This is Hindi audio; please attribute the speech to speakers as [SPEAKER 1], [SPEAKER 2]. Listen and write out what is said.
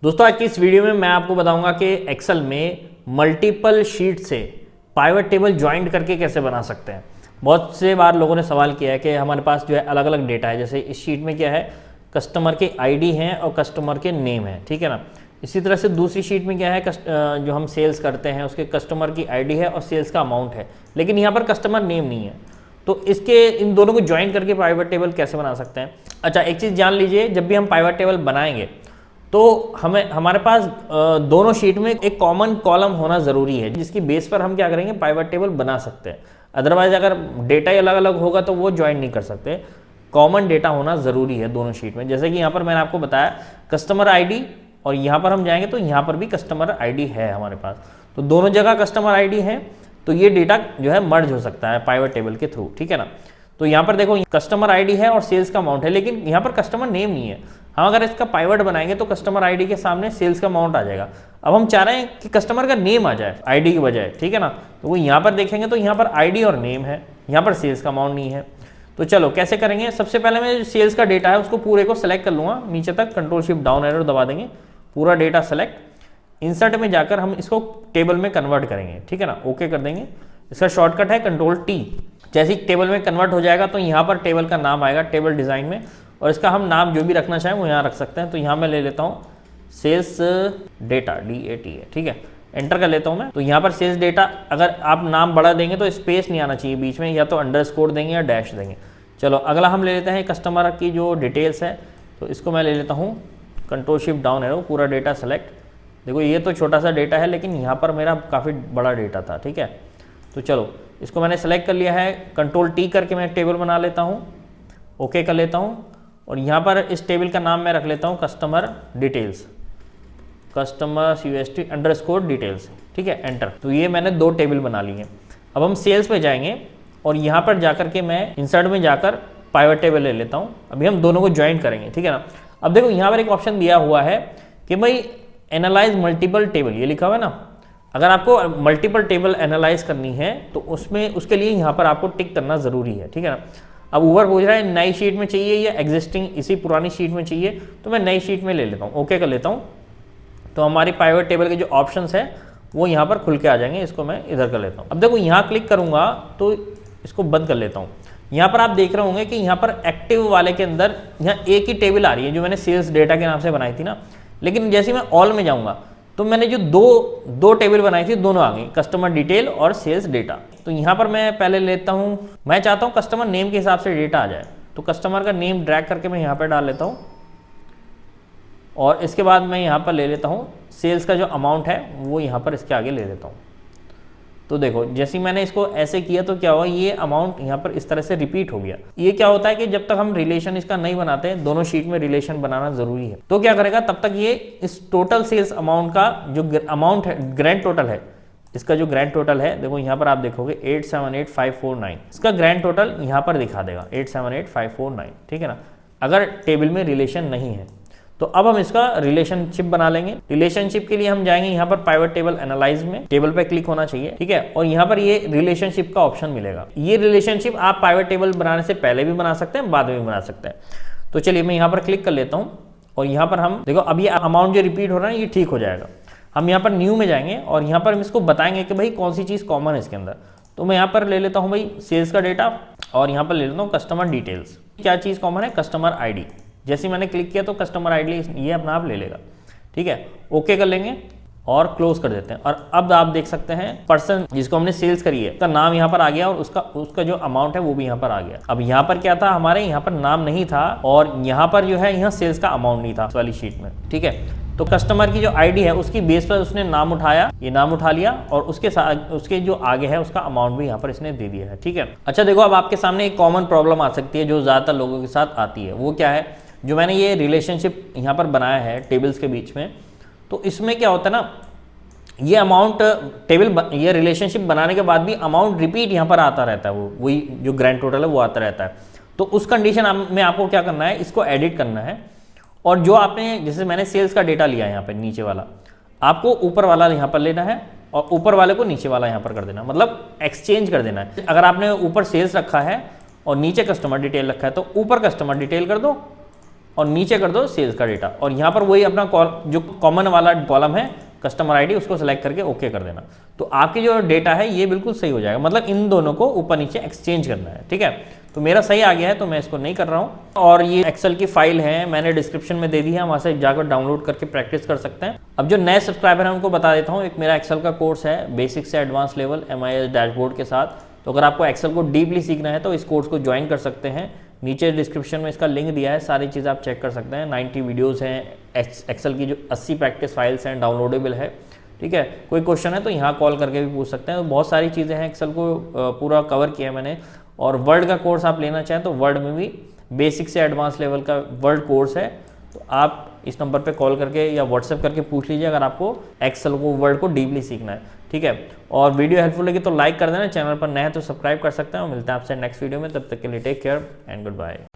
[SPEAKER 1] दोस्तों आज की इस वीडियो में मैं आपको बताऊंगा कि एक्सेल में मल्टीपल शीट से पाइवट टेबल ज्वाइंट करके कैसे बना सकते हैं। बहुत से बार लोगों ने सवाल किया है कि हमारे पास जो है अलग अलग डेटा है, जैसे इस शीट में क्या है, कस्टमर के आईडी हैं और कस्टमर के नेम है, ठीक है ना। इसी तरह से दूसरी शीट में क्या है, जो हम सेल्स करते हैं उसके कस्टमर की आईडी है और सेल्स का अमाउंट है, लेकिन यहाँ पर कस्टमर नेम नहीं है। तो इसके इन दोनों को ज्वाइन करके पाइवट टेबल कैसे बना सकते हैं। अच्छा, एक चीज़ जान लीजिए, जब भी हम पाइवट टेबल बनाएंगे तो हमारे पास दोनों शीट में एक कॉमन कॉलम होना ज़रूरी है, जिसकी बेस पर हम क्या करेंगे, पाइवट टेबल बना सकते हैं। अदरवाइज अगर डेटा ही अलग अलग होगा तो वो ज्वाइन नहीं कर सकते। कॉमन डेटा होना ज़रूरी है दोनों शीट में। जैसे कि यहाँ पर मैंने आपको बताया कस्टमर आईडी, और यहाँ पर हम जाएंगे तो यहाँ पर भी कस्टमर आईडी है हमारे पास, तो दोनों जगह कस्टमर आईडी है, तो ये डेटा जो है मर्ज हो सकता है पाइवट टेबल के थ्रू, ठीक है ना। तो यहाँ पर देखो कस्टमर आईडी है और सेल्स का अमाउंट है, लेकिन यहाँ पर कस्टमर नेम नहीं है। हम अगर इसका पाइवट बनाएंगे तो कस्टमर आईडी के सामने सेल्स का अमाउंट आ जाएगा। अब हम चाह रहे हैं कि कस्टमर का नेम आ जाए आईडी की बजाय, ठीक है ना। तो वो यहाँ पर देखेंगे तो यहाँ पर आईडी और नेम है, यहाँ पर सेल्स का अमाउंट नहीं है। तो चलो कैसे करेंगे। सबसे पहले मैं सेल्स का डेटा है उसको पूरे को सेलेक्ट कर लूँगा, नीचे तक कंट्रोल शिफ्ट डाउन एरो दबा देंगे, पूरा डेटा सेलेक्ट। इंसर्ट में जाकर हम इसको टेबल में कन्वर्ट करेंगे, ठीक है ना। ओके कर देंगे। इसका शॉर्टकट है कंट्रोल टी। जैसे ही टेबल में कन्वर्ट हो जाएगा तो यहाँ पर टेबल का नाम आएगा टेबल डिज़ाइन में, और इसका हम नाम जो भी रखना चाहें वो यहाँ रख सकते हैं। तो यहाँ मैं ले लेता हूँ सेल्स डेटा, DATA है, ठीक है। एंटर कर लेता हूँ मैं। तो यहाँ पर सेल्स डेटा, अगर आप नाम बड़ा देंगे तो स्पेस नहीं आना चाहिए बीच में, या तो अंडरस्कोर देंगे या डैश देंगे। चलो अगला हम ले लेते हैं कस्टमर की जो डिटेल्स है, तो इसको मैं ले लेता हूँ कंट्रोल शिफ्ट डाउन एरो, पूरा डेटा सेलेक्ट। देखो ये तो छोटा सा डेटा है, लेकिन यहाँ पर मेरा काफ़ी बड़ा डेटा था, ठीक है। तो चलो इसको मैंने सेलेक्ट कर लिया है, कंट्रोल टी करके मैं टेबल बना लेता हूँ, ओके कर लेता हूँ। और यहाँ पर इस टेबल का नाम मैं रख लेता हूँ customer details, customer CUST underscore details, ठीक है। एंटर। तो ये मैंने दो टेबल बना ली हैं। अब हम सेल्स पे जाएंगे और यहाँ पर जाकर के मैं इंसर्ट में जाकर पाइवट टेबल ले लेता हूँ। अभी हम दोनों को ज्वाइन करेंगे, ठीक है ना। अब देखो यहाँ पर एक ऑप्शन दिया हुआ है कि भाई एनालाइज मल्टीपल टेबल, ये लिखा हुआ है ना। अगर आपको मल्टीपल टेबल एनालाइज करनी है तो उसके लिए यहाँ पर आपको टिक करना ज़रूरी है, ठीक है ना। अब ऊपर पूछ रहा है नई शीट में चाहिए या एग्जिस्टिंग इसी पुरानी शीट में चाहिए, तो मैं नई शीट में ले लेता हूँ, ओके कर लेता हूँ। तो हमारी पाइवट टेबल के जो ऑप्शंस है वो यहाँ पर खुल के आ जाएंगे। इसको मैं इधर कर लेता हूँ। अब देखो यहाँ क्लिक करूँगा तो इसको बंद कर लेता हूँ। यहाँ पर आप देख रहे होंगे कि यहाँ पर एक्टिव वाले के अंदर यहाँ एक ही टेबल आ रही है जो मैंने सेल्स डेटा के नाम से बनाई थी ना, लेकिन जैसे मैं ऑल में जाऊँगा तो मैंने जो दो टेबल बनाई थी दोनों आ गई, कस्टमर डिटेल और सेल्स डेटा। तो यहाँ पर मैं पहले लेता हूँ, मैं चाहता हूँ कस्टमर नेम के हिसाब से डेटा आ जाए, तो कस्टमर का नेम ड्रैग करके मैं यहाँ पर डाल लेता हूँ। और इसके बाद मैं यहाँ पर ले लेता हूँ सेल्स का जो अमाउंट है वो यहाँ पर इसके आगे ले लेता हूँ। तो देखो जैसे मैंने इसको ऐसे किया तो क्या हुआ, ये अमाउंट यहाँ पर इस तरह से रिपीट हो गया। ये क्या होता है कि जब तक हम रिलेशन इसका नहीं बनाते, दोनों शीट में रिलेशन बनाना जरूरी है। तो क्या करेगा, तब तक ये इस टोटल सेल्स अमाउंट का जो अमाउंट है, ग्रैंड टोटल है, इसका जो ग्रैंड टोटल है, देखो यहाँ पर आप देखोगे 878549, इसका ग्रैंड टोटल यहाँ पर दिखा देगा 878549, ठीक है ना, अगर टेबल में रिलेशन नहीं है। तो अब हम इसका रिलेशनशिप बना लेंगे। रिलेशनशिप के लिए हम जाएंगे यहाँ पर पाइवट टेबल एनालाइज में, टेबल पे क्लिक होना चाहिए, ठीक है। और यहाँ पर ये रिलेशनशिप का ऑप्शन मिलेगा। ये रिलेशनशिप आप पाइवट टेबल बनाने से पहले भी बना सकते हैं, बाद में भी बना सकते हैं। तो चलिए मैं यहाँ पर क्लिक कर लेता हूँ और यहाँ पर हम देखो अब ये अमाउंट जो रिपीट हो रहा है ये ठीक हो जाएगा। हम यहाँ पर न्यू में जाएंगे और यहाँ पर हम इसको बताएंगे कि भाई कौन सी चीज़ कॉमन है इसके अंदर। तो मैं यहाँ पर ले लेता हूँ भाई सेल्स का डेटा, और यहाँ पर ले लेता हूँ कस्टमर डिटेल्स। क्या चीज़ कॉमन है, कस्टमर आईडी। जैसे मैंने क्लिक किया तो कस्टमर आईडी ये अपना आप ले लेगा, ठीक है। ओके कर लेंगे और क्लोज कर देते हैं। और अब आप देख सकते हैं पर्सन जिसको हमने सेल्स करी है उसका नाम यहाँ पर आ गया और उसका जो अमाउंट है वो भी यहाँ पर आ गया। अब यहाँ पर क्या था, हमारे यहाँ पर नाम नहीं था और यहाँ पर जो है यहाँ सेल्स का अमाउंट नहीं था इस वाली शीट में, ठीक है। तो कस्टमर की जो आईडी है उसकी बेस पर उसने नाम उठाया, ये नाम उठा लिया, और उसके साथ उसके जो आगे है उसका अमाउंट भी यहाँ पर इसने दे दिया है, ठीक है। अच्छा देखो अब आपके सामने एक कॉमन प्रॉब्लम आ सकती है जो ज़्यादातर लोगों के साथ आती है। वो क्या है, जो मैंने ये रिलेशनशिप यहाँ पर बनाया है टेबल्स के बीच में, तो इसमें क्या होता है ना, ये अमाउंट टेबल ये रिलेशनशिप बनाने के बाद भी अमाउंट रिपीट यहाँ पर आता रहता है, वही जो ग्रैंड टोटल है वो आता रहता है। तो उस कंडीशन में आपको क्या करना है, इसको एडिट करना है। और जो आपने जैसे मैंने सेल्स का डेटा लिया है यहाँ पर नीचे वाला, आपको ऊपर वाला यहाँ पर लेना है और ऊपर वाले को नीचे वाला यहाँ पर कर देना, मतलब एक्सचेंज कर देना है। अगर आपने ऊपर सेल्स रखा है और नीचे कस्टमर डिटेल रखा है तो ऊपर कस्टमर डिटेल कर दो और नीचे कर दो सेल्स का डेटा, और यहाँ पर वही अपना जो कॉमन वाला कॉलम है कस्टमर आईडी उसको सेलेक्ट करके ओके कर देना। तो आपकी जो डेटा है ये बिल्कुल सही हो जाएगा, मतलब इन दोनों को ऊपर नीचे एक्सचेंज करना है, ठीक है। तो मेरा सही आ गया है तो मैं इसको नहीं कर रहा हूँ। और ये एक्सेल की फाइल है, मैंने डिस्क्रिप्शन में दे दी है, वहाँ से जाकर डाउनलोड करके प्रैक्टिस कर सकते हैं। अब जो नए सब्सक्राइबर हैं उनको बता देता हूँ, एक मेरा एक्सेल का कोर्स है बेसिक से एडवांस लेवल MIS डैशबोर्ड के साथ। तो अगर आपको एक्सेल को डीपली सीखना है तो इस कोर्स को ज्वाइन कर सकते हैं। नीचे डिस्क्रिप्शन में इसका लिंक दिया है, सारी चीज़ आप चेक कर सकते हैं। 90 वीडियोज़ हैं, एक्सेल की जो 80 प्रैक्टिस फाइल्स हैं, डाउनलोडेबल है, ठीक है। कोई क्वेश्चन है तो यहाँ कॉल करके भी पूछ सकते हैं। तो बहुत सारी चीज़ें हैं, एक्सेल को पूरा कवर किया है मैंने। और वर्ड का कोर्स आप लेना चाहें तो वर्ड में भी बेसिक से एडवांस लेवल का वर्ड कोर्स है। तो आप इस नंबर पे कॉल करके या व्हाट्सएप करके पूछ लीजिए अगर आपको एक्सेल को वर्ड को डीपली सीखना है, ठीक है। और वीडियो हेल्पफुल लगी तो लाइक कर देना, चैनल पर नए हैं तो सब्सक्राइब कर सकते हैं। और मिलते हैं आपसे नेक्स्ट वीडियो में, तब तक के लिए take care and good bye.